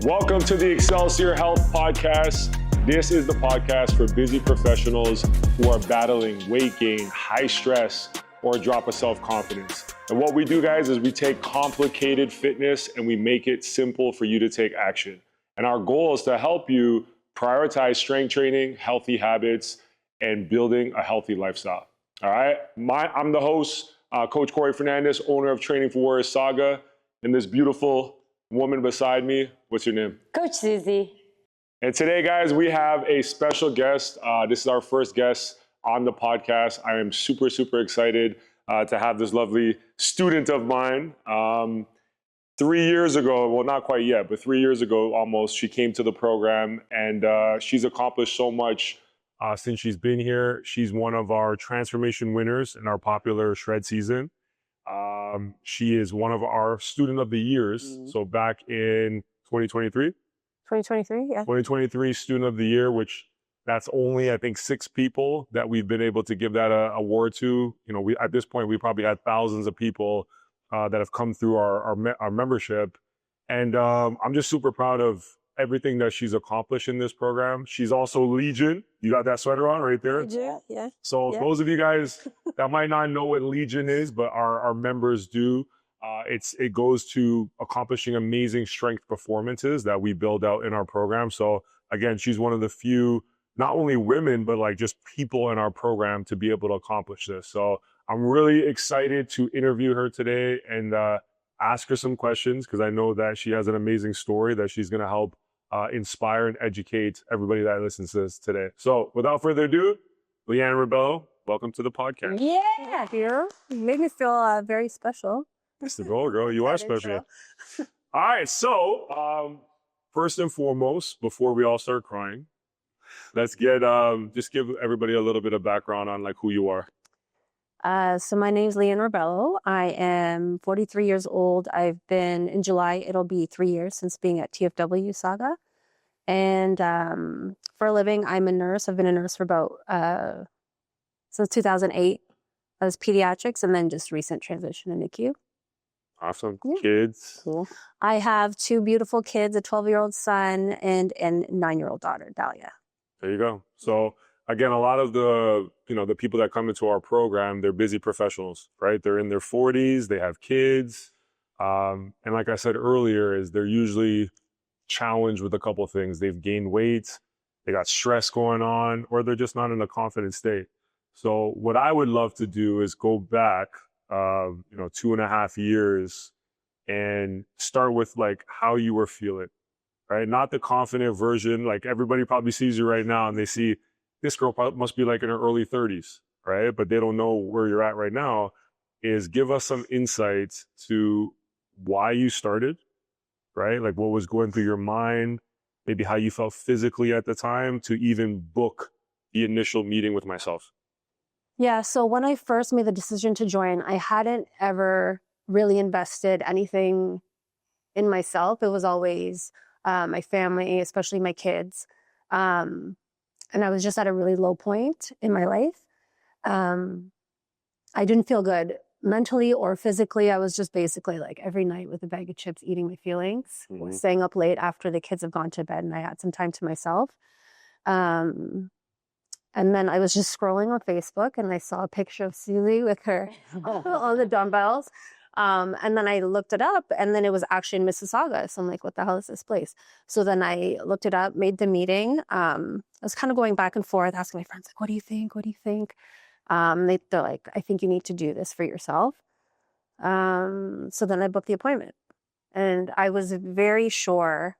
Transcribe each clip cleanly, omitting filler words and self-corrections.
Welcome to the Excelsior Health Podcast. This is the podcast for busy professionals who are battling weight gain, high stress, or a drop of self-confidence. And what we do, guys, is we take complicated fitness and we make it simple for you to take action. And our goal is to help you prioritize strength training, healthy habits, and building a healthy lifestyle. All right? I'm the host, Coach Cory Fernandez, owner of Training for Warriors Sauga, and this beautiful woman beside me. What's your name? Coach Susie. And today, guys, we have a special guest. This is our first guest on the podcast. I am super, super excited to have this lovely student of mine. 3 years ago, well, not quite yet, but 3 years ago almost, she came to the program, and she's accomplished so much since she's been here. She's one of our transformation winners in our popular shred season. She is one of our student of the years. So back in 2023? 2023, yeah. 2023 student of the year, which that's only, I think, 6 people that we've been able to give that award to. You know, at this point, we probably had thousands of people that have come through our membership. And I'm just super proud of everything that she's accomplished in this program. She's also Legion. You got that sweater on right there? Yeah. So those of you guys that might not know what Legion is, but our members do, it goes to accomplishing amazing strength performances that we build out in our program. So again, she's one of the few, not only women, but like just people in our program to be able to accomplish this. So I'm really excited to interview her today and ask her some questions, because I know that she has an amazing story that she's going to help inspire and educate everybody that listens to this today. So without further ado, Leanne Rebello, welcome to the podcast. Yeah, here. You made me feel very special. Mr. Girl, you are special. All right, so first and foremost, before we all start crying, let's get just give everybody a little bit of background on like who you are. So my name's Leanne Rebello. I am 43 years old. I've been, in July, it'll be 3 years since being at TFW Sauga. And for a living, I'm a nurse. I've been a nurse for about, since 2008. I was pediatrics and then just recent transition to NICU. Awesome. Yeah. Kids. Cool. I have 2 beautiful kids, a 12-year-old son and a 9-year-old daughter, Dahlia. There you go. So again, a lot of the people that come into our program, they're busy professionals, right? They're in their 40s, they have kids. And like I said earlier, is they're usually challenged with a couple of things. They've gained weight, they got stress going on, or they're just not in a confident state. So what I would love to do is go back, 2.5 years and start with like how you were feeling, right? Not the confident version. Like everybody probably sees you right now and they see this girl must be like in her early 30s, right? But they don't know where you're at right now. Is give us some insights to why you started, right? Like what was going through your mind, maybe how you felt physically at the time to even book the initial meeting with myself. Yeah, so when I first made the decision to join, I hadn't ever really invested anything in myself. It was always my family, especially my kids. And I was just at a really low point in my life. I didn't feel good mentally or physically. I was just basically like every night with a bag of chips eating my feelings, staying up late after the kids have gone to bed and I had some time to myself. And then I was just scrolling on Facebook and I saw a picture of Susie with her on the dumbbells. And then I looked it up and then it was actually in Mississauga. So I'm like, what the hell is this place? So then I looked it up, made the meeting. I was kind of going back and forth, asking my friends, like, what do you think? What do you think? They're like, I think you need to do this for yourself. So then I booked the appointment. And I was very sure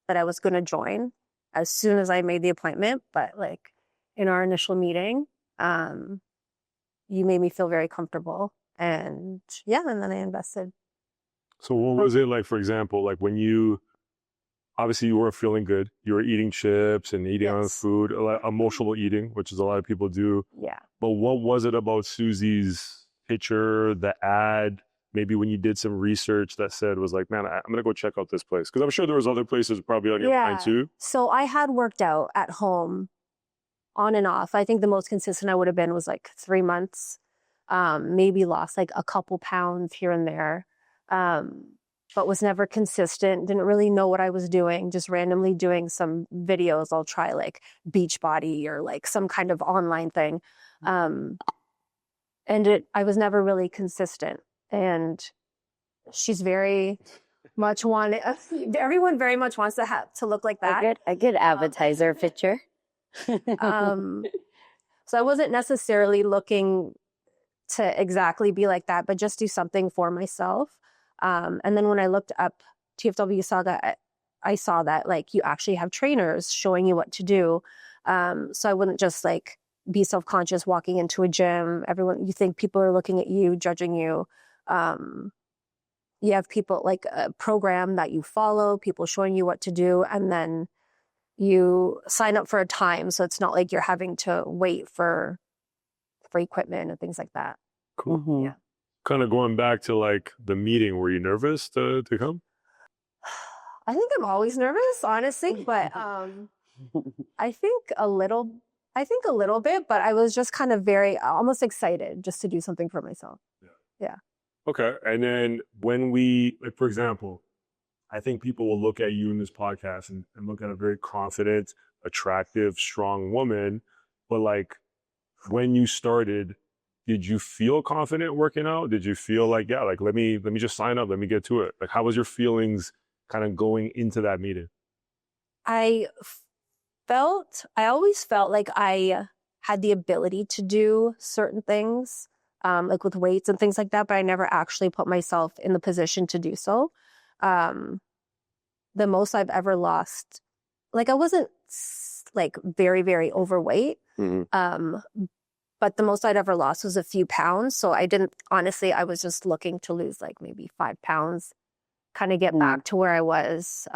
that I was going to join as soon as I made the appointment. But like in our initial meeting, you made me feel very comfortable. And and then I invested. So what was it like, for example, like when obviously you weren't feeling good, you were eating chips and eating other food, emotional eating, which is a lot of people do. Yeah. But what was it about Susie's picture, the ad, maybe when you did some research that said was like, man, I'm going to go check out this place? Because I'm sure there was other places probably on your mind too. So I had worked out at home on and off. I think the most consistent I would have been was like 3 months. Maybe lost like a couple pounds here and there. but was never consistent, didn't really know what I was doing, just randomly doing some videos. I'll try like Beachbody or like some kind of online thing. I was never really consistent. And she's very much wanted, everyone very much wants to look like that. A good appetizer picture. So I wasn't necessarily looking to exactly be like that, but just do something for myself. And then when I looked up TFW Sauga, I saw that like you actually have trainers showing you what to do. So I wouldn't just like be self-conscious walking into a gym. You think people are looking at you, judging you. You have people like a program that you follow, people showing you what to do, and then you sign up for a time. So it's not like you're having to wait for equipment and things like that. Cool. Mm-hmm. Yeah. Kind of going back to like the meeting, were you nervous to come? I think I'm always nervous, honestly, but I think a little bit, but I was just kind of very almost excited just to do something for myself. Yeah. Okay. And then when like, for example, I think people will look at you in this podcast and look at a very confident, attractive, strong woman. But like when you started, did you feel confident working out? Did you feel like, yeah, like let me just sign up, let me get to it? Like how was your feelings kind of going into that meeting? I always felt like I had the ability to do certain things, like with weights and things like that, but I never actually put myself in the position to do so. The most I've ever lost, like I wasn't like very, very overweight. But the most I'd ever lost was a few pounds. So I was just looking to lose like maybe 5 pounds, kind of get back to where I was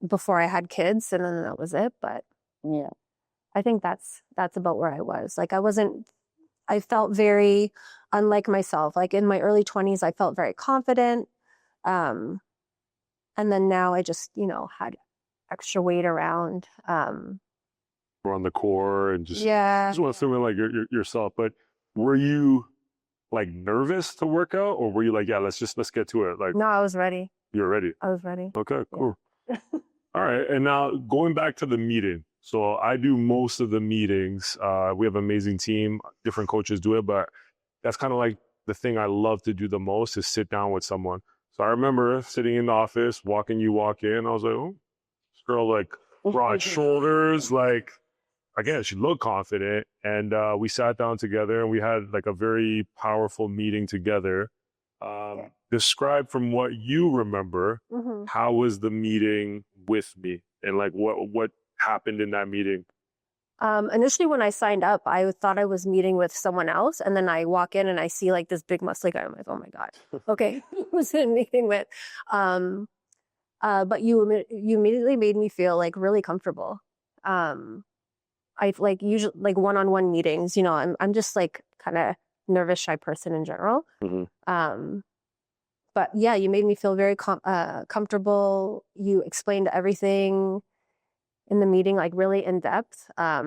before I had kids. And then that was it. But yeah, I think that's about where I was. Like I felt very unlike myself. Like in my early 20s, I felt very confident. And then now I just, had extra weight around. Or on the core and just want to like yourself. But were you like nervous to work out, or were you like, yeah, let's get to it? Like, No, I was ready. You were ready. I was ready. Okay, cool. Yeah. All right. And now going back to the meeting. So I do most of the meetings. We have an amazing team. Different coaches do it, but that's kind of like the thing I love to do the most is sit down with someone. So I remember sitting in the office, you walk in. I was like, oh, this girl, like broad shoulders, like, again, she looked confident. And we sat down together and we had like a very powerful meeting together. Describe from what you remember, how was the meeting with me and like what happened in that meeting? Initially when I signed up, I thought I was meeting with someone else. And then I walk in and I see like this big muscly guy. I'm like, oh my God. Okay. Who was in meeting with? But you immediately made me feel like really comfortable. I've like usually like one-on-one meetings, I'm just like kind of nervous, shy person in general. But yeah, you made me feel very comfortable. You explained everything in the meeting, like really in depth. I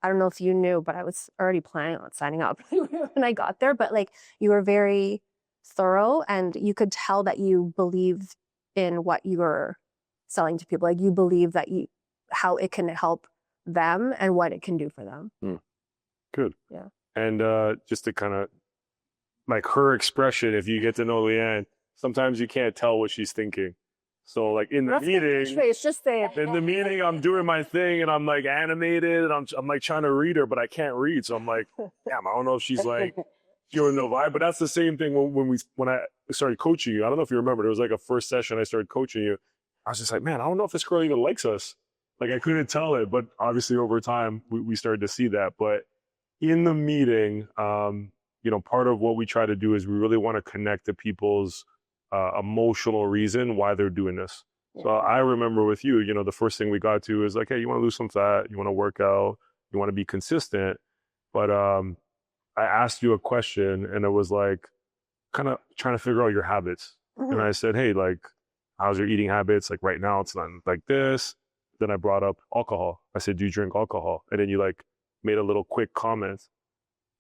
don't know if you knew, but I was already planning on signing up when I got there, but like you were very thorough and you could tell that you believed in what you were selling to people. Like you believe that how it can help them and what it can do for them. Good. Yeah. And just to kind of like her expression, if you get to know Leanne, sometimes you can't tell what she's thinking. So like in the meeting, just say it. In the meeting, I'm doing my thing and I'm like animated and I'm like trying to read her, but I can't read. So I'm like, damn, I don't know if she's like feeling no vibe. But that's the same thing when I started coaching you. I don't know if you remember, there was like a first session I started coaching you. I was just like, man, I don't know if this girl even likes us. Like I couldn't tell it, but obviously over time we started to see that. But in the meeting, part of what we try to do is we really want to connect to people's emotional reason why they're doing this. Yeah. So I remember with you, the first thing we got to is like, hey, you want to lose some fat, you want to work out, you want to be consistent. But I asked you a question and it was like kind of trying to figure out your habits. And I said, hey, like, how's your eating habits? Like right now it's not like this. Then I brought up alcohol. I said, do you drink alcohol? And then you like made a little quick comment.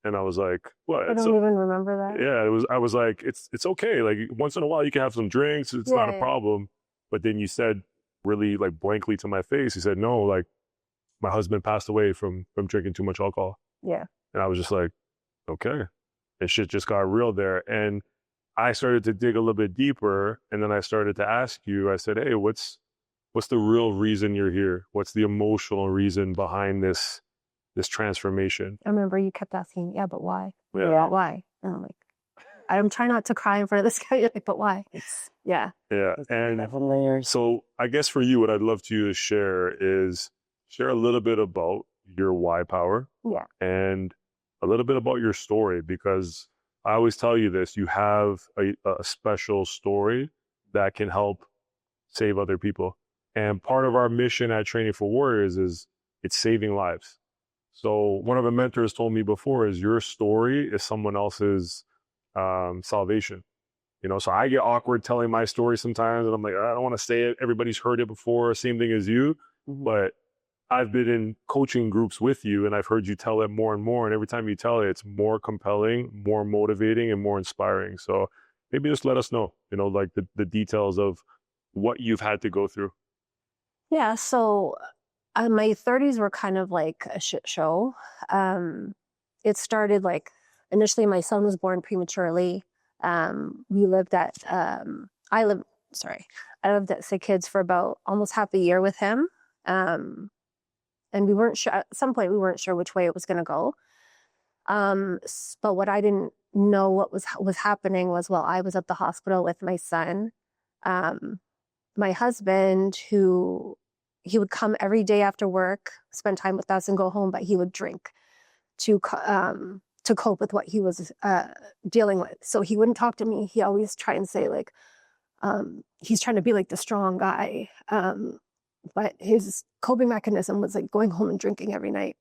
And I was like, what? I don't even remember that. Yeah, I was like, it's okay. Like once in a while you can have some drinks. It's not a problem. But then you said really like blankly to my face, you said, no, like my husband passed away from drinking too much alcohol. Yeah. And I was just like, okay. And shit just got real there. And I started to dig a little bit deeper. And then I started to ask you, I said, hey, what's the real reason you're here? What's the emotional reason behind this transformation? I remember you kept asking, yeah, but why? Yeah. Why? And I'm like, I'm trying not to cry in front of this guy, like, but why? Yeah. Yeah. And 7 layers. so I guess for you, what I'd love to share is share a little bit about your why power. Yeah. And a little bit about your story, because I always tell you this, you have a special story that can help save other people. And part of our mission at Training for Warriors is it's saving lives. So one of the mentors told me before is your story is someone else's salvation. You know, so I get awkward telling my story sometimes, and I'm like, I don't want to say it. Everybody's heard it before, same thing as you. But I've been in coaching groups with you, and I've heard you tell it more and more. And every time you tell it, it's more compelling, more motivating, and more inspiring. So maybe just let us know, you know, like the details of what you've had to go through. Yeah. So my 30s were kind of like a shit show. It started like initially my son was born prematurely. We lived at, I lived at Sick Kids for about almost half a year with him. And we weren't sure, at some point we weren't sure which way it was going to go. But what I didn't know what was happening was while I was at the hospital with my son, my husband, who he would come every day after work, spend time with us and go home, but he would drink to cope with what he was dealing with. So he wouldn't talk to me. He always try and say like, he's trying to be like the strong guy. But his coping mechanism was like going home and drinking every night.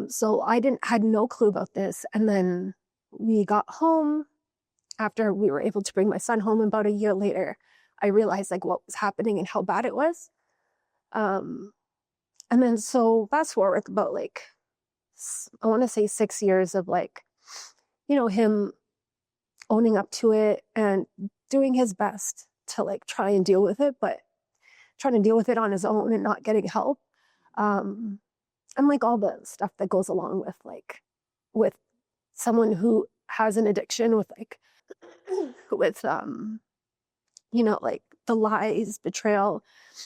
So I had no clue about this. And then we got home after we were able to bring my son home. About a year later, I realized like what was happening and how bad it was. And then so fast forward about like, I want to say 6 years of like, you know, him owning up to it and doing his best to like try and deal with it, but trying to deal with it on his own and not getting help. And like all the stuff that goes along with someone who has an addiction with you know, like the lies, betrayal.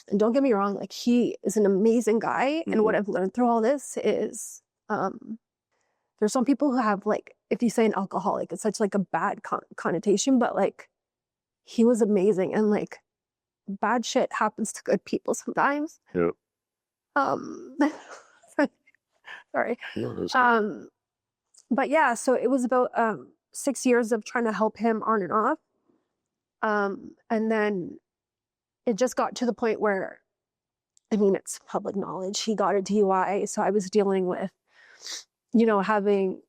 And don't get me wrong, like he is an amazing guy. Mm-hmm. And what I've learned through all this is, there's some people who have like, if you say an alcoholic, it's such like a bad connotation, but like he was amazing. And like bad shit happens to good people sometimes. Yep. Sorry. But yeah, so it was about 6 years of trying to help him on and off. And then it just got to the point where, I mean, it's public knowledge. He got a DUI. So I was dealing with, you know, having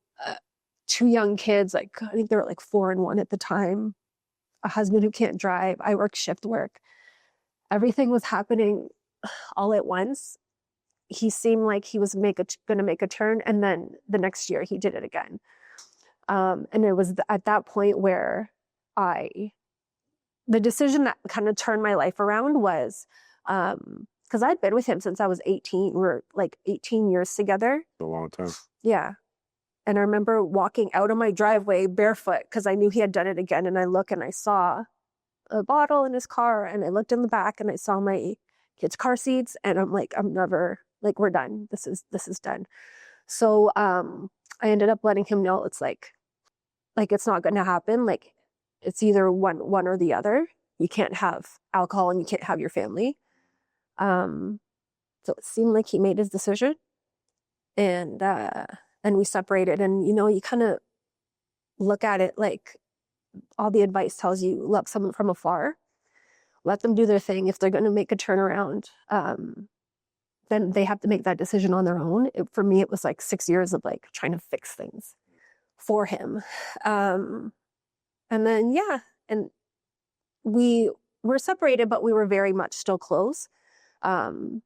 2 young kids, like I think they were like 4 and 1 at the time, a husband who can't drive. I work shift work. Everything was happening all at once. He seemed like he was going to make a turn. And then the next year he did it again. And it was at that point where the decision that kind of turned my life around was, because I'd been with him since I was 18. We're like 18 years together. A long time. Yeah. And I remember walking out of my driveway barefoot because I knew he had done it again. And I look and I saw a bottle in his car, and I looked in the back and I saw my kids' car seats, and I'm like, we're done. This is done. So I ended up letting him know it's like it's not going to happen. Like it's either one or the other. You can't have alcohol and you can't have your family. So it seemed like he made his decision, and we separated. And you know, you kind of look at it like all the advice tells you, love someone from afar, let them do their thing. If they're going to make a turnaround, then they have to make that decision on their own. For me, it was like 6 years of like trying to fix things for him. And then, yeah, and we were separated, but we were very much still close. The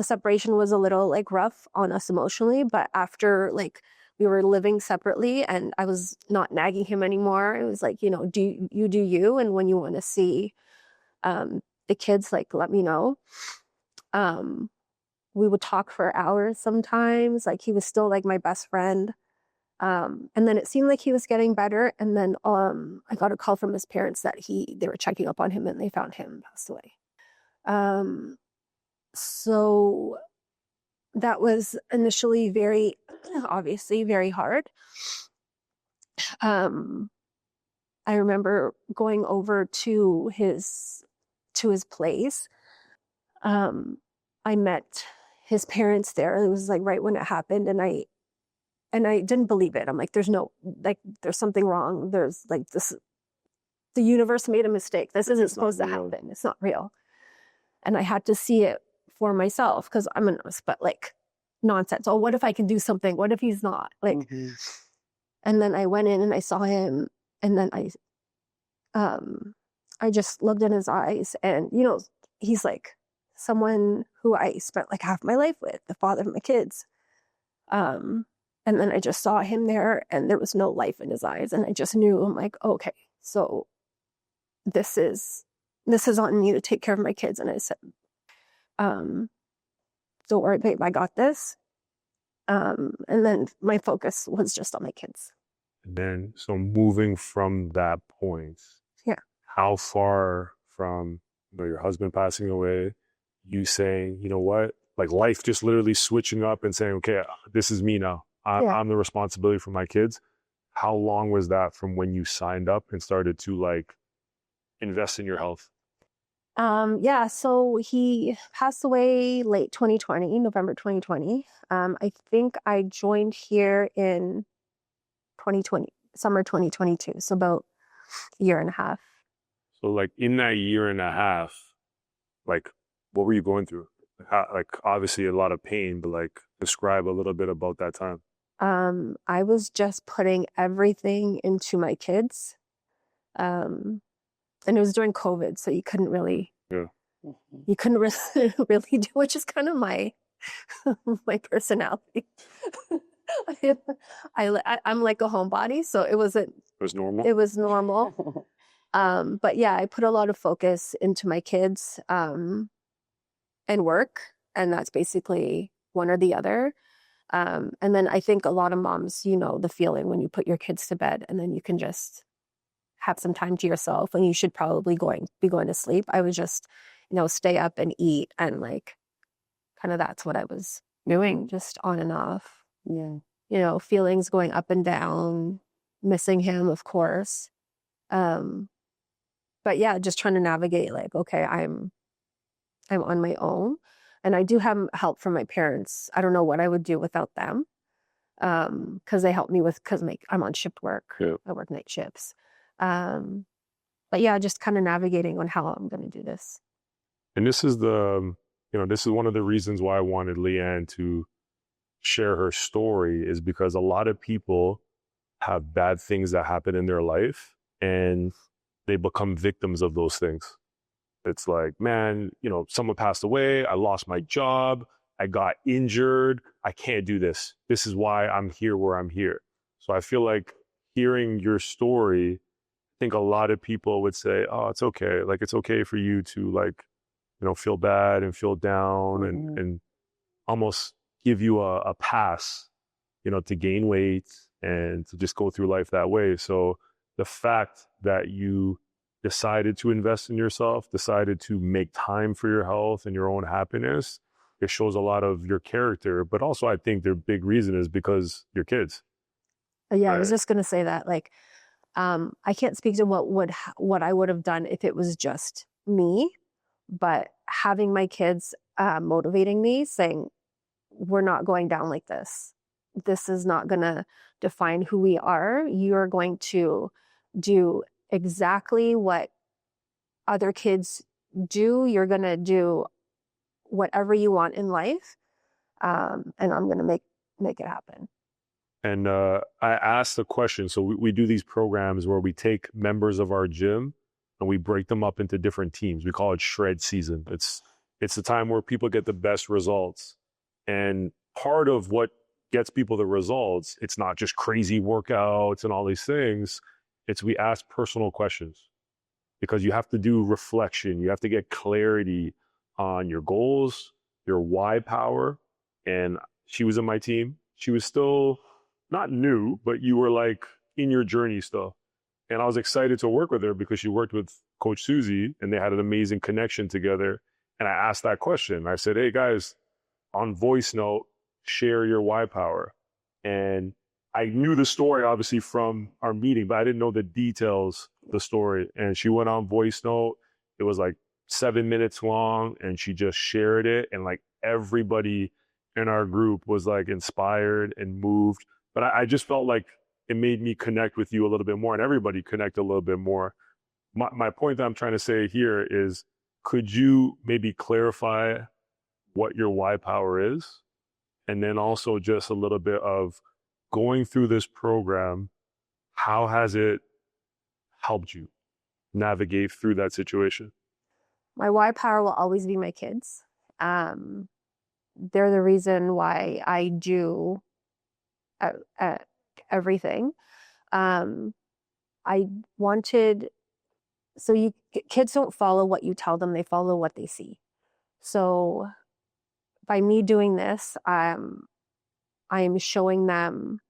separation was a little like rough on us emotionally, but after like we were living separately, and I was not nagging him anymore. It was like, do you, and when you want to see the kids, like, let me know. We would talk for hours sometimes. Like, he was still like my best friend. And then it seemed like he was getting better. And then I got a call from his parents that they were checking up on him and they found him passed away. So that was initially obviously very hard. I remember going over to his place. I met his parents there. It was like right when it happened, and I didn't believe it. I'm like, there's something wrong. There's like this, the universe made a mistake. This isn't supposed to happen. It's not real. And I had to see it for myself, because I'm a nurse, but like, nonsense. Oh, what if I can do something? What if he's not? Like, and then I went in and I saw him, and then I just looked in his eyes, and he's like someone who I spent like half my life with, the father of my kids. And then I just saw him there, and there was no life in his eyes, and I just knew, I'm like, okay, so this is on me to take care of my kids. And I said, don't worry, babe, I got this. And then my focus was just on my kids. And then, so moving from that point, yeah, how far from your husband passing away, you saying, you know what, like life just literally switching up and saying, okay, this is me now. I'm the responsibility for my kids. How long was that from when you signed up and started to like invest in your health? So he passed away late 2020, November 2020. I think I joined here in 2020, summer 2022. So about a year and a half. So like in that year and a half, like what were you going through? Like obviously a lot of pain, but like describe a little bit about that time. I was just putting everything into my kids. And it was during COVID, so you couldn't really, really do, which is kind of my personality. I'm like a homebody, so it was normal. It was normal. But yeah, I put a lot of focus into my kids and work, and that's basically one or the other. And then I think a lot of moms, the feeling when you put your kids to bed and then you can just have some time to yourself, and you should probably be going to sleep. I was just, stay up and eat, and like, kind of that's what I was doing, just on and off. Yeah. Feelings going up and down, missing him, of course. But yeah, just trying to navigate, like, okay, I'm on my own, and I do have help from my parents. I don't know what I would do without them. Because they help me because I'm on shift work. Yeah. I work night shifts. But yeah, just kind of navigating on how I'm going to do this. And this is this is one of the reasons why I wanted Leanne to share her story, is because a lot of people have bad things that happen in their life and they become victims of those things. It's like, man, someone passed away. I lost my job. I got injured. I can't do this. This is why I'm here where I'm here. So I feel like hearing your story, I think a lot of people would say, oh, it's okay. Like, it's okay for you to like, feel bad and feel down and almost give you a pass, to gain weight and to just go through life that way. So the fact that you decided to invest in yourself, decided to make time for your health and your own happiness, it shows a lot of your character. But also I think the big reason is because your kids. Yeah, right? I was just going to say that, like, I can't speak to what I would have done if it was just me, but having my kids motivating me, saying, we're not going down like this. This is not going to define who we are. You're going to do exactly what other kids do. You're going to do whatever you want in life. And I'm going to make it happen. And I asked the question. So we do these programs where we take members of our gym and we break them up into different teams. We call it shred season. It's the time where people get the best results. And part of what gets people the results, it's not just crazy workouts and all these things. It's we ask personal questions because you have to do reflection. You have to get clarity on your goals, your why power. And she was in my team. She was still not new, but you were like in your journey still. And I was excited to work with her because she worked with Coach Susie and they had an amazing connection together. And I asked that question. I said, hey guys, on voice note, share your why power. And I knew the story obviously from our meeting, but I didn't know the details of the story. And she went on voice note. It was like 7 minutes long and she just shared it. And like everybody in our group was like inspired and moved. But I just felt like it made me connect with you a little bit more and everybody connect a little bit more. My point that I'm trying to say here is, could you maybe clarify what your why power is? And then also just a little bit of going through this program, how has it helped you navigate through that situation? My why power will always be my kids. They're the reason why I do everything. I wanted, kids don't follow what you tell them, they follow what they see. So by me doing this, I am showing them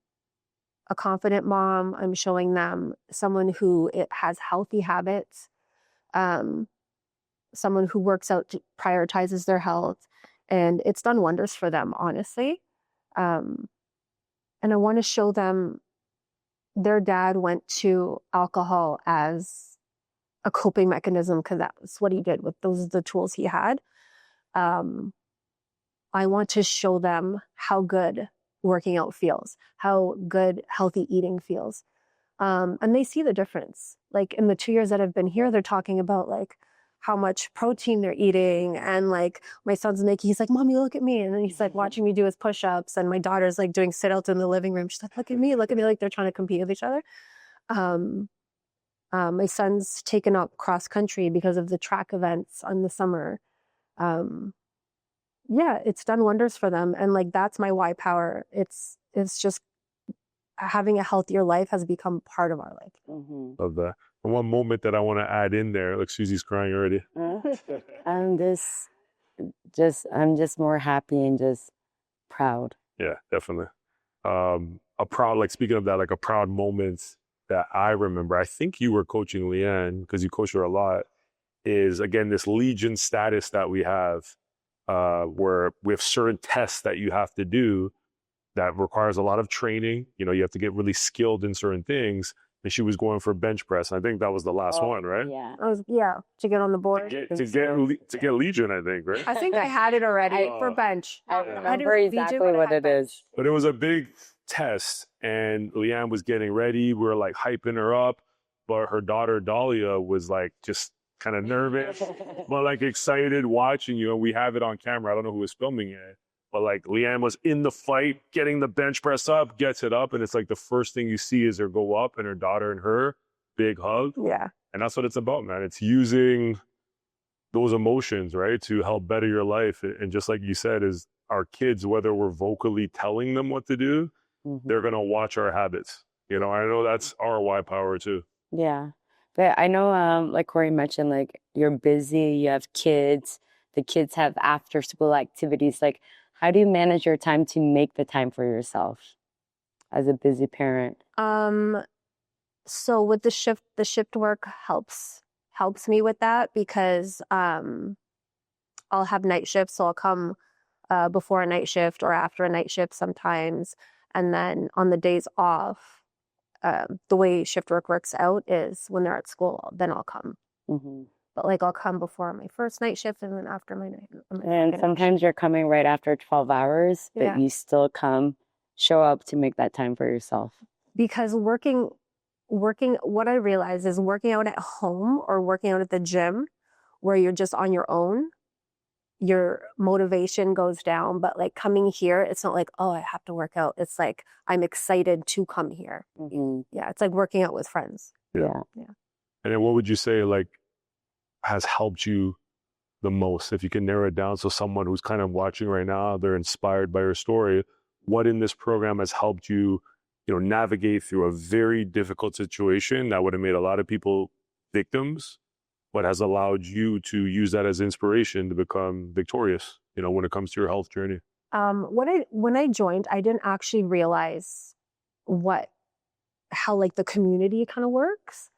a confident mom. I'm showing them someone who has healthy habits, someone who works out, prioritizes their health, and it's done wonders for them, honestly. And I want to show them their dad went to alcohol as a coping mechanism because that's what he did with those are the tools he had. I want to show them how good working out feels, how good healthy eating feels. And they see the difference. Like in the 2 years that I've been here, they're talking about like how much protein they're eating. And like my son's making, he's like, Mommy, look at me. And then he's like watching me do his push-ups. And my daughter's like doing sit-outs in the living room. She's like, look at me, like they're trying to compete with each other. My son's taken up cross country because of the track events in the summer. Yeah, it's done wonders for them. And like, that's my why power. It's just having a healthier life has become part of our life. Mm-hmm. Love that. And one moment that I want to add in there, like Susie's crying already. I'm just more happy and just proud. Yeah, definitely. A proud, like speaking of that, like a proud moment that I remember, I think you were coaching Leanne because you coach her a lot, is again, this Legion status that we have, where we have certain tests that you have to do that requires a lot of training. You know, you have to get really skilled in certain things. And she was going for bench press. And I think that was the last one, right? Yeah. To get on the board. To get Legion, I think, right? I think I had it already for bench. I remember exactly what it is. But it was a big test and Leanne was getting ready. We were like hyping her up, but her daughter Dahlia was like just kind of nervous, but like excited watching you. And we have it on camera. I don't know who was filming it, but like Leanne was in the fight, getting the bench press up, gets it up. And it's like the first thing you see is her go up and her daughter and her big hug. Yeah. And that's what it's about, man. It's using those emotions, right, to help better your life. And just like you said, is our kids, whether we're vocally telling them what to do, they're going to watch our habits. You know, I know that's our why power too. Yeah. But I know, like Cory mentioned, like you're busy, you have kids, the kids have after school activities. Like, how do you manage your time to make the time for yourself as a busy parent? So with the shift work helps me with that because I'll have night shifts. So I'll come before a night shift or after a night shift sometimes. And then on the days off, the way shift work works out is when they're at school, then I'll come. But like I'll come before my first night shift and then after my night. And sometimes you're coming right after 12 hours, but you still show up to make that time for yourself. Because working, what I realize is working out at home or working out at the gym where you're just on your own, your motivation goes down. But like coming here, it's not like, oh, I have to work out. It's like, I'm excited to come here. Yeah. It's like working out with friends. Yeah. And then what would you say like has helped you the most, if you can narrow it down? So someone who's kind of watching right now, they're inspired by your story. what in this program has helped you, navigate through a very difficult situation that would have made a lot of people victims, but has allowed you to use that as inspiration to become victorious, when it comes to your health journey? When I joined, I didn't actually realize how like the community kind of works.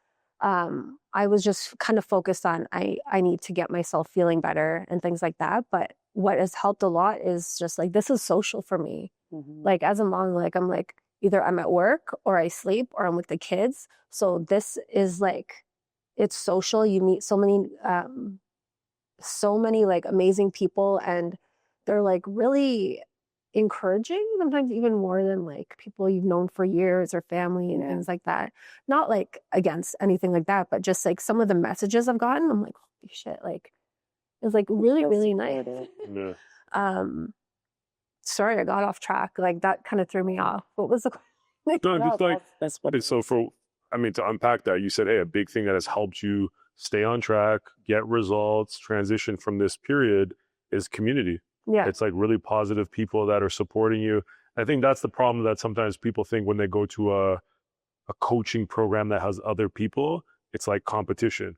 I was just kind of focused on I need to get myself feeling better and things like that. But what has helped a lot is just like, this is social for me. Like as a mom, like I'm like, either I'm at work or I sleep or I'm with the kids. So this is like, it's social. You meet so many like amazing people, and they're like really encouraging, sometimes even more than like people you've known for years or family and things like that. Not like against anything like that, but just like some of the messages I've gotten, I'm like, holy shit, like it's like really, really nice. Yeah. Sorry, I got off track. Like that kind of threw me off. What was the No, just like, that's what so to unpack that, you said, hey, a big thing that has helped you stay on track, get results, transition from this period is community. Yeah. It's like really positive people that are supporting you. I think that's the problem that sometimes people think when they go to a coaching program that has other people, it's like competition.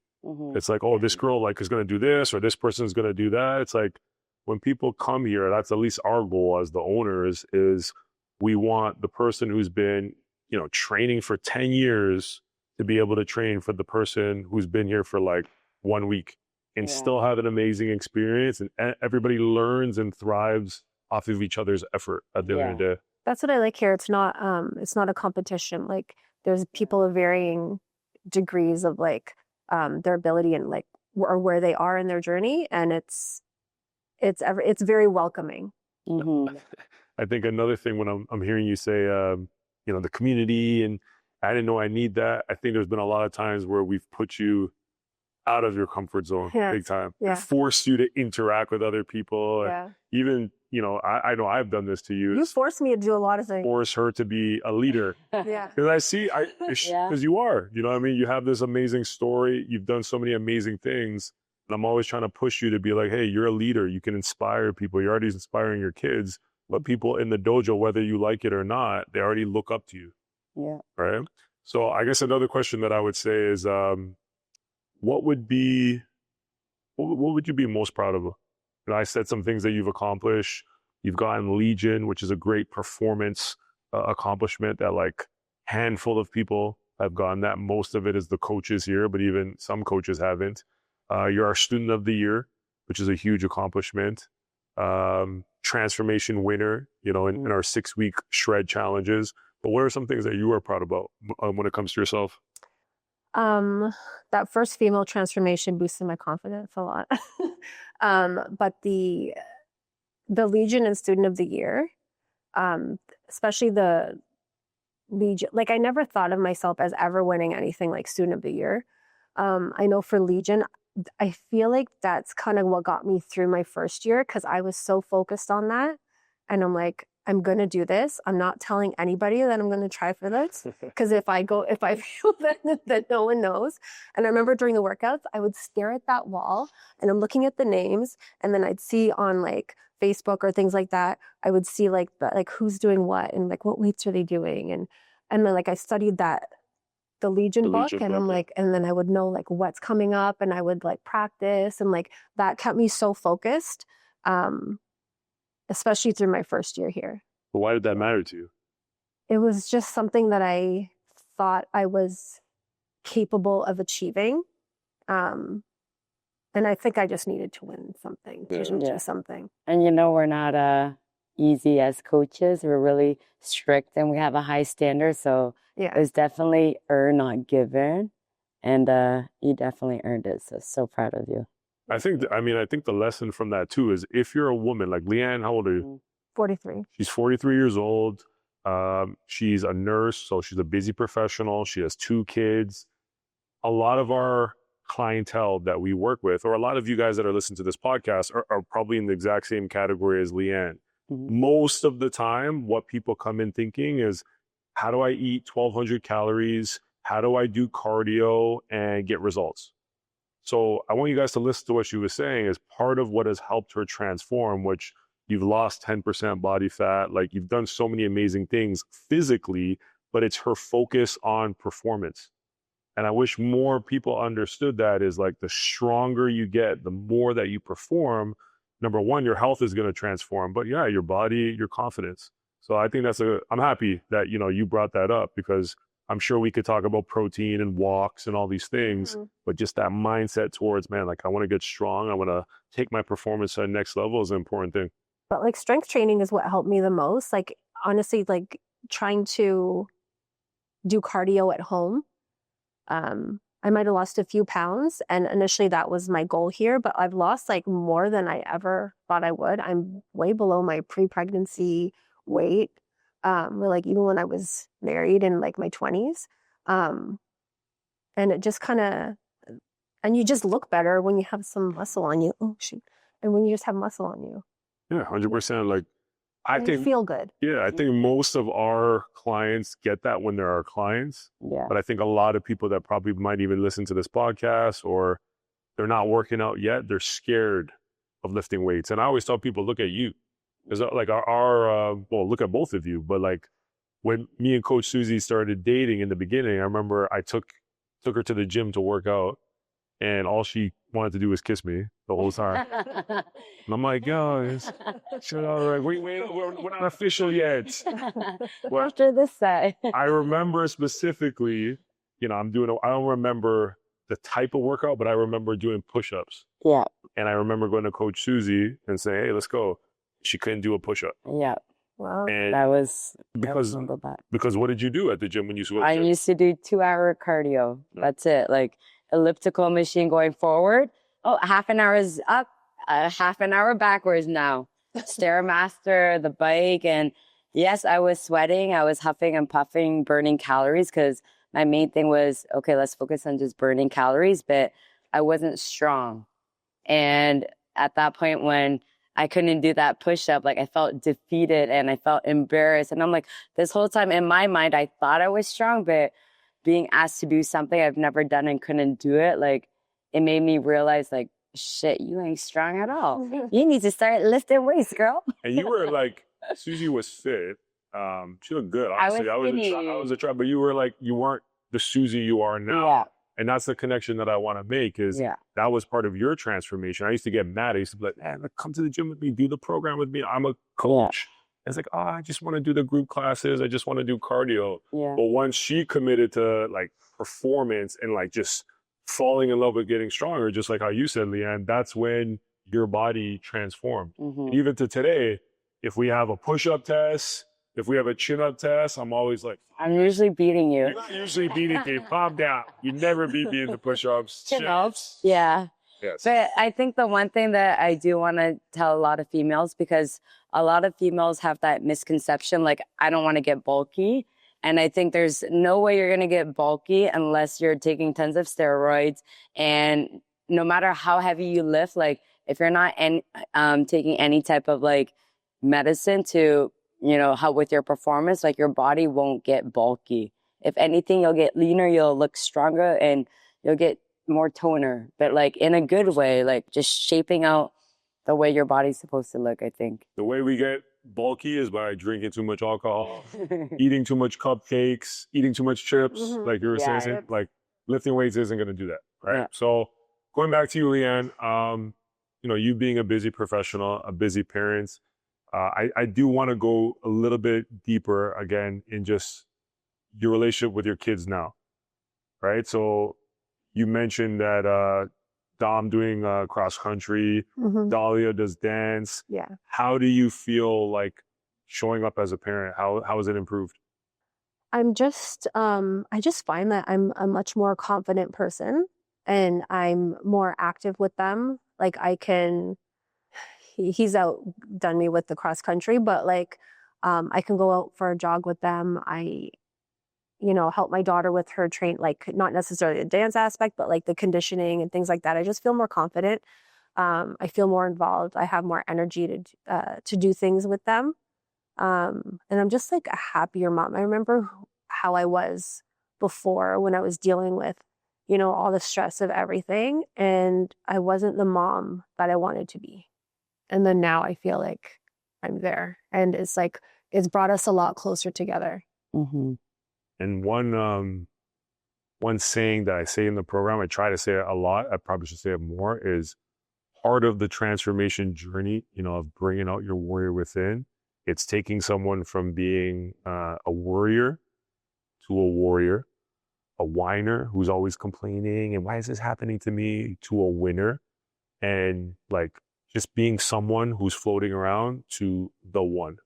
It's like, oh, this girl like is going to do this, or this person is going to do that. It's like when people come here, that's at least our goal as the owners is we want the person who's been, training for 10 years to be able to train for the person who's been here for like 1 week and still have an amazing experience. And everybody learns and thrives off of each other's effort at the end of the day. That's what I like here. It's not a competition. Like there's people of varying degrees of like their ability and like or where they are in their journey, and it's very welcoming. I think another thing when I'm hearing you say, the community, and I didn't know I need that. I think there's been a lot of times where we've put you out of your comfort zone big time. Forced you to interact with other people. Even, I know I've done this to you. You forced me to do a lot of things. Force her to be a leader. Because because you are, you know what I mean? You have this amazing story. You've done so many amazing things. And I'm always trying to push you to be like, hey, you're a leader. You can inspire people. You're already inspiring your kids. But people in the dojo, whether you like it or not, they already look up to you. Right? So I guess another question that I would say is, what would you be most proud of? And I said some things that you've accomplished. You've gotten Legion, which is a great performance accomplishment that like handful of people have gotten that. Most of it is the coaches here, but even some coaches haven't. You're our student of the year, which is a huge accomplishment. Transformation winner, in our 6-week shred challenges. But what are some things that you are proud about when it comes to yourself? That first female transformation boosted my confidence a lot. But the Legion and Student of the Year, especially the Legion, like I never thought of myself as ever winning anything like Student of the Year. I know for Legion, I feel like that's kind of what got me through my first year, because I was so focused on that. And I'm like, I'm going to do this. I'm not telling anybody that I'm going to try for this. Because if I feel that no one knows. And I remember during the workouts, I would stare at that wall and I'm looking at the names. And then I'd see on like Facebook or things like that, I would see like who's doing what and like what weights are they doing. And then like I studied the Legion book, and I'm like, and then I would know like what's coming up, and I would like practice, and like that kept me so focused, especially through my first year here. But why did that matter to you? It was just something that I thought I was capable of achieving. And I think I just needed to win something, do something. And we're not easy as coaches. We're really strict and we have a high standard. So it's definitely earn, not given. And you definitely earned it. So proud of you. I think the lesson from that too is if you're a woman, like Leanne, how old are you? 43. She's 43 years old. She's a nurse, so she's a busy professional. She has 2 kids. A lot of our clientele that we work with, or a lot of you guys that are listening to this podcast are probably in the exact same category as Leanne. Most of the time, what people come in thinking is, how do I eat 1,200 calories? How do I do cardio and get results? So I want you guys to listen to what she was saying as part of what has helped her transform, which you've lost 10% body fat, like you've done so many amazing things physically, but it's her focus on performance. And I wish more people understood that is like the stronger you get, the more that you perform, number one, your health is going to transform, but yeah, your body, your confidence. So I think I'm happy that, you brought that up, because I'm sure we could talk about protein and walks and all these things, but just that mindset towards, man, like I want to get strong. I want to take my performance to the next level is an important thing. But like strength training is what helped me the most. Like honestly, like trying to do cardio at home. I might have lost a few pounds, and initially that was my goal here, but I've lost like more than I ever thought I would. I'm way below my pre-pregnancy weight. Like even when I was married in like my 20s. And it just and you just look better when you have some muscle on you. Oh shoot. And when you just have muscle on you. Yeah, 100%. Like I and think you feel good. Yeah, I think most of our clients get that when they're our clients. Yeah. But I think a lot of people that probably might even listen to this podcast, or they're not working out yet, they're scared of lifting weights. And I always tell people, look at you. Because like well, look at both of you. But like when me and Coach Susie started dating in the beginning, I remember I took her to the gym to work out, and all she wanted to do was kiss me the whole time. And I'm like, yo, shut up. Like, we're not official yet. Well, After this side. I remember specifically, I don't remember the type of workout, but I remember doing push-ups. Yeah. And I remember going to Coach Susie and saying, hey, let's go. She couldn't do a push-up. Yeah. Wow. And I remember that. Because what did you do at the gym when you used to go? I used to do 2-hour cardio. That's it. Like elliptical machine going forward. Oh, half an hour is up, half an hour backwards now. Stairmaster, the bike. And yes, I was sweating. I was huffing and puffing, burning calories, because my main thing was, okay, let's focus on just burning calories. But I wasn't strong. And at that point when I couldn't do that push-up, like I felt defeated and I felt embarrassed. And I'm like, this whole time in my mind, I thought I was strong, but being asked to do something I've never done and couldn't do it, like it made me realize like, shit, you ain't strong at all. You need to start lifting weights, girl. And you were like, Susie was fit. She looked good. Honestly, I was a try, but you weren't the Susie you are now. Yeah. And that's the connection that I want to make, is that was part of your transformation. I used to get mad. I used to be like, man, come to the gym with me, do the program with me. I'm a coach. Yeah. It's like, oh, I just want to do the group classes. I just want to do cardio. Yeah. But once she committed to like performance and like just falling in love with getting stronger, just like how you said, Leanne, that's when your body transformed. Mm-hmm. Even to today, if we have a push-up test, if we have a chin-up test, I'm always like, I'm usually beating you. You're not usually beating me. Calm down. You never beat me in the push-ups. Chin-ups. Yeah. Yes. But I think the one thing that I do want to tell a lot of females, because a lot of females have that misconception, like, I don't want to get bulky. And I think there's no way you're going to get bulky unless you're taking tons of steroids. And no matter how heavy you lift, like if you're not taking any type of like medicine to, help with your performance, like your body won't get bulky. If anything, you'll get leaner, you'll look stronger, and you'll get more toner, but like in a good way, like just shaping out the way your body's supposed to look, I think. The way we get bulky is by drinking too much alcohol, eating too much cupcakes, eating too much chips, like you were saying, like lifting weights isn't going to do that, right? Yeah. So going back to you, Leanne, you being a busy professional, a busy parent, I do want to go a little bit deeper again in just your relationship with your kids now, right? So you mentioned that Dom doing cross country, Dahlia does dance. Yeah. How do you feel like showing up as a parent? How has it improved? I just find that I'm a much more confident person, and I'm more active with them. Like he's outdone me with the cross country, but like I can go out for a jog with them. I help my daughter with her like not necessarily the dance aspect, but like the conditioning and things like that. I just feel more confident. I feel more involved. I have more energy to do things with them. And I'm just like a happier mom. I remember how I was before when I was dealing with, all the stress of everything, and I wasn't the mom that I wanted to be. And then now I feel like I'm there. And it's like, it's brought us a lot closer together. Mm-hmm. And one saying that I say in the program, I try to say it a lot, I probably should say it more, is part of the transformation journey, of bringing out your warrior within. It's taking someone from being a worrier to a warrior, a whiner who's always complaining and why is this happening to me, to a winner, and like just being someone who's floating around to the one.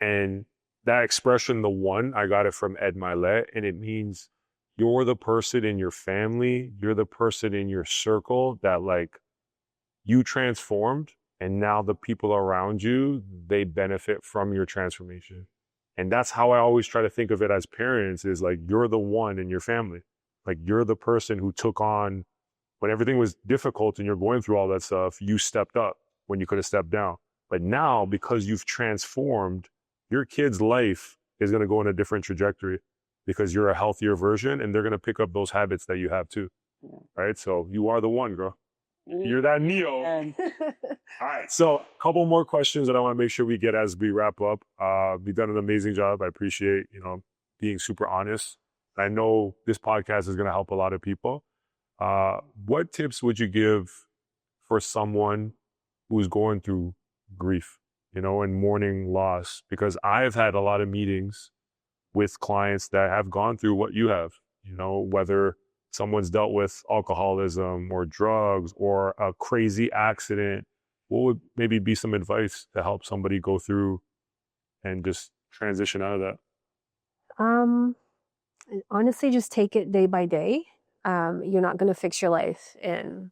And that expression, the one, I got it from Ed Milet, and it means you're the person in your family, you're the person in your circle that like you transformed, and now the people around you, they benefit from your transformation. And that's how I always try to think of it as parents, is like you're the one in your family. Like you're the person who took on when everything was difficult and you're going through all that stuff, you stepped up when you could have stepped down. But now, because you've transformed, your kid's life is going to go in a different trajectory because you're a healthier version and they're going to pick up those habits that you have too. Yeah. Right? So you are the one, girl. You're that Neo. And All right. So a couple more questions that I want to make sure we get as we wrap up. You've done an amazing job. I appreciate, being super honest. I know this podcast is going to help a lot of people. What tips would you give for someone who's going through grief, and mourning loss? Because I've had a lot of meetings with clients that have gone through what you have, whether someone's dealt with alcoholism or drugs or a crazy accident. What would maybe be some advice to help somebody go through and just transition out of that? Honestly, just take it day by day. You're not going to fix your life in,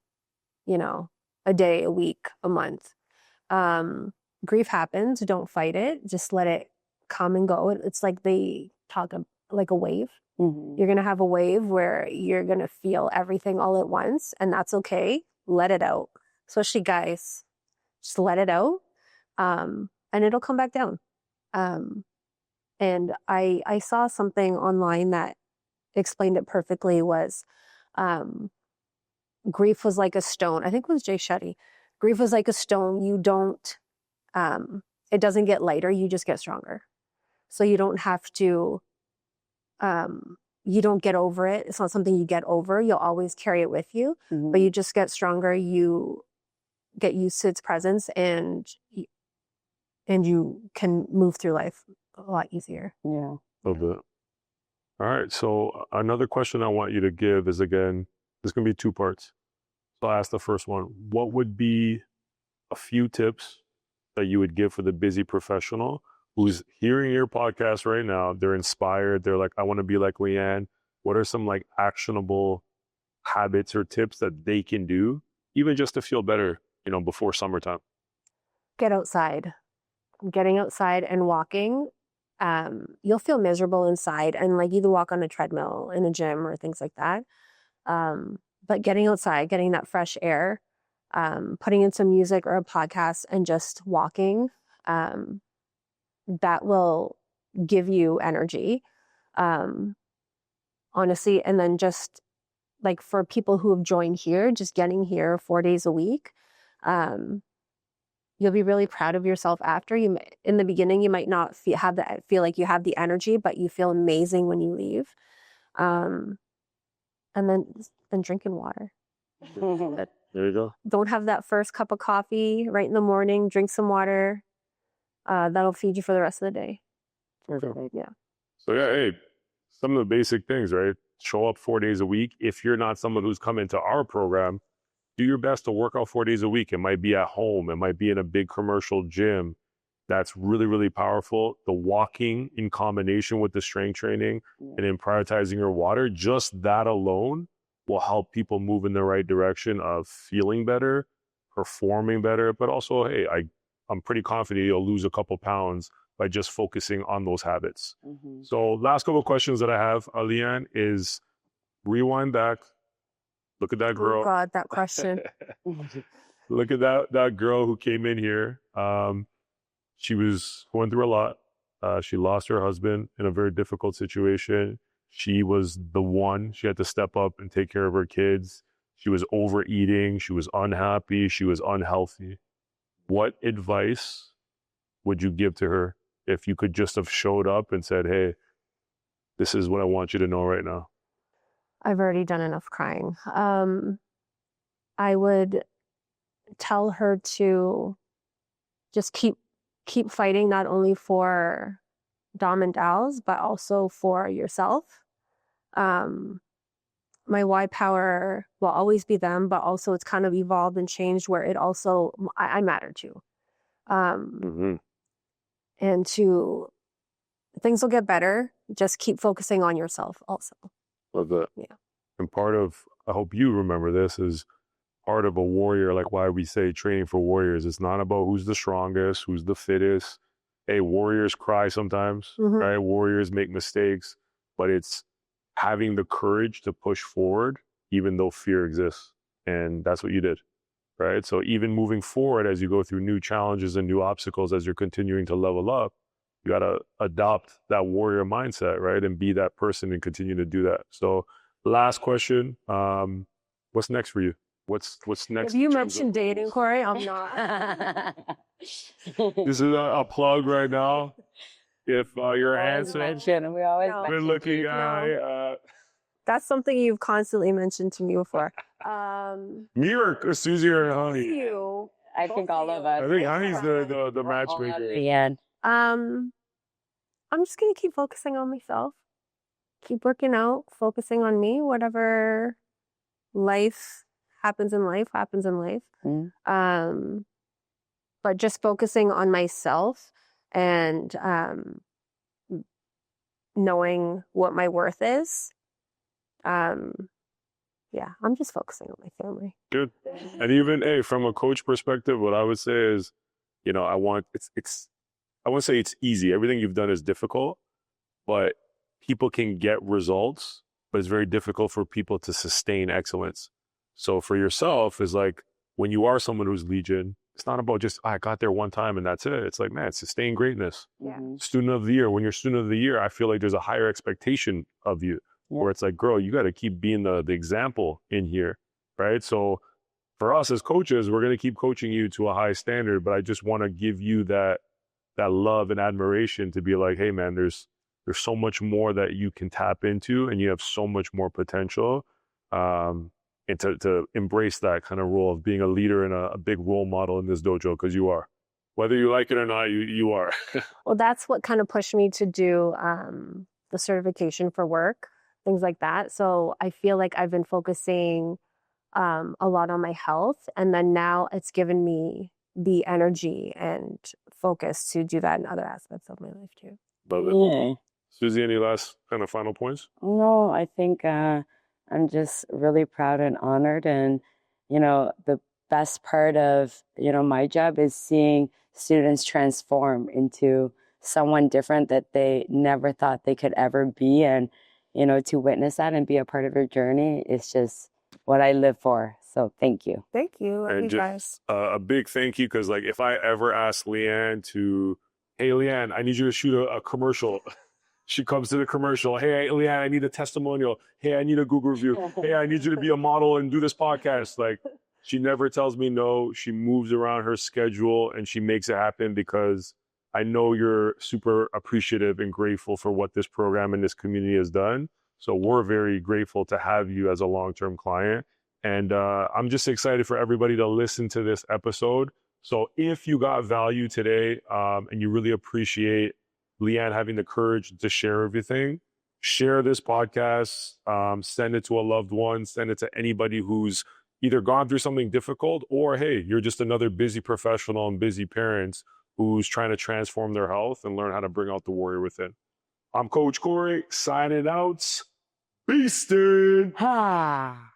a day, a week, a month. Grief happens. Don't fight it. Just let it come and go. It's like they talk like a wave. mm-hmm. You're going to have a wave where you're going to feel everything all at once, and that's okay. Let it out. Especially guys, just let it out, and it'll come back down. And I saw something online that explained it perfectly. Was grief was like a stone. I think it was Jay Shetty. Grief was like a stone. You don't, it doesn't get lighter. You just get stronger. So you don't have to, you don't get over it. It's not something you get over. You'll always carry it with you, Mm-hmm. but you just get stronger. You get used to its presence, and you can move through life a lot easier. Yeah. A little bit. All right. So another question I want you to give is, again, there's going to be two parts. So I'll ask the first one. What would be a few tips that you would give for the busy professional who's hearing your podcast right now? They're inspired. They're like, I want to be like Leanne. What are some like actionable habits or tips that they can do, even just to feel better, before summertime? Get outside. Getting outside and walking, you'll feel miserable inside, and like either walk on a treadmill in a gym or things like that. But getting outside, getting that fresh air, putting in some music or a podcast and just walking, that will give you energy. Honestly, and then just like for people who have joined here, just getting here 4 days a week, you'll be really proud of yourself after. In the beginning, you might not feel like you have the energy, but you feel amazing when you leave. And then drinking water. There you go. Don't have that first cup of coffee right in the morning. Drink some water. That'll feed you for the rest of the day. Okay. Yeah. So yeah, hey, some of the basic things, right? Show up 4 days a week. If you're not someone who's come into our program, do your best to work out 4 days a week. It might be at home. It might be in a big commercial gym. That's really, really powerful. The walking in combination with the strength training and then prioritizing your water, just that alone will help people move in the right direction of feeling better, performing better, but also, hey, I'm pretty confident you'll lose a couple pounds by just focusing on those habits. Mm-hmm. So last couple of questions that I have, Leanne, is rewind back. Look at that girl. Oh God, that question. Look at that girl who came in here. She was going through a lot. She lost her husband in a very difficult situation. She was the one. She had to step up and take care of her kids. She was overeating. She was unhappy. She was unhealthy. What advice would you give to her if you could just have showed up and said, hey, this is what I want you to know right now? I've already done enough crying. I would tell her to just keep fighting, not only for Dom and Dals, but also for yourself. My why power will always be them, but also it's kind of evolved and changed where it also, I matter too. And to, things will get better. Just keep focusing on yourself also. Love that. Yeah. And part of, I hope you remember this, is part of a warrior, like why we say training for warriors. It's not about who's the strongest, who's the fittest. Hey, warriors cry sometimes, right? Warriors make mistakes, but it's having the courage to push forward, even though fear exists. And that's what you did, right? So even moving forward, as you go through new challenges and new obstacles, as you're continuing to level up, you got to adopt that warrior mindset, right? And be that person and continue to do that. So last question, what's next for you? What's next? If you mentioned dating, Cory, I'm not. This is a plug right now. If you're handsome, we always good looking guy. That's something you've constantly mentioned to me before. Me or Susie or Honey? You. I think all of us. I think Honey's the matchmaker. Leanne. I'm just gonna keep focusing on myself, keep working out, focusing on me. Whatever life happens in life, happens in life. But just focusing on myself and knowing what my worth is. Yeah, I'm just focusing on my family. Good. And even, hey, from a coach perspective, what I would say is, you know, I won't say it's easy. Everything you've done is difficult, but people can get results, but it's very difficult for people to sustain excellence. So for yourself is like, when you are someone who's Legion, it's not about just, I got there one time and that's it. It's like, man, sustain greatness. Yeah. Student of the year. When you're student of the year, I feel like there's a higher expectation of you. Where it's like, girl, you got to keep being the example in here, right? So for us as coaches, we're going to keep coaching you to a high standard, but I just want to give you that love and admiration to be like, hey man, there's so much more that you can tap into and you have so much more potential. And to embrace that kind of role of being a leader and a big role model in this dojo, because you are. Whether you like it or not, you are. Well, that's what kind of pushed me to do the certification for work, things like that. So I feel like I've been focusing a lot on my health, and then now it's given me the energy and focus to do that in other aspects of my life too. Love it. Yeah. Susie, any last kind of final points? No, I think I'm just really proud and honored. And, you know, the best part of, you know, my job is seeing students transform into someone different that they never thought they could ever be. And, you know, to witness that and be a part of your journey is just what I live for. So thank you. Thank you. Love And you just guys. a big thank you, because like if I ever ask Leanne to, hey Leanne, I need you to shoot a commercial. She comes to the commercial. Hey Leanne, I need a testimonial. Hey, I need a Google review. Hey, I need you to be a model and do this podcast. Like, she never tells me no. She moves around her schedule and she makes it happen, because I know you're super appreciative and grateful for what this program and this community has done. So we're very grateful to have you as a long-term client. And I'm just excited for everybody to listen to this episode. So if you got value today and you really appreciate Leanne having the courage to share everything, share this podcast, send it to a loved one, send it to anybody who's either gone through something difficult, or hey, you're just another busy professional and busy parent who's trying to transform their health and learn how to bring out the warrior within. I'm Coach Cory, signing out. Beastin'. Ha.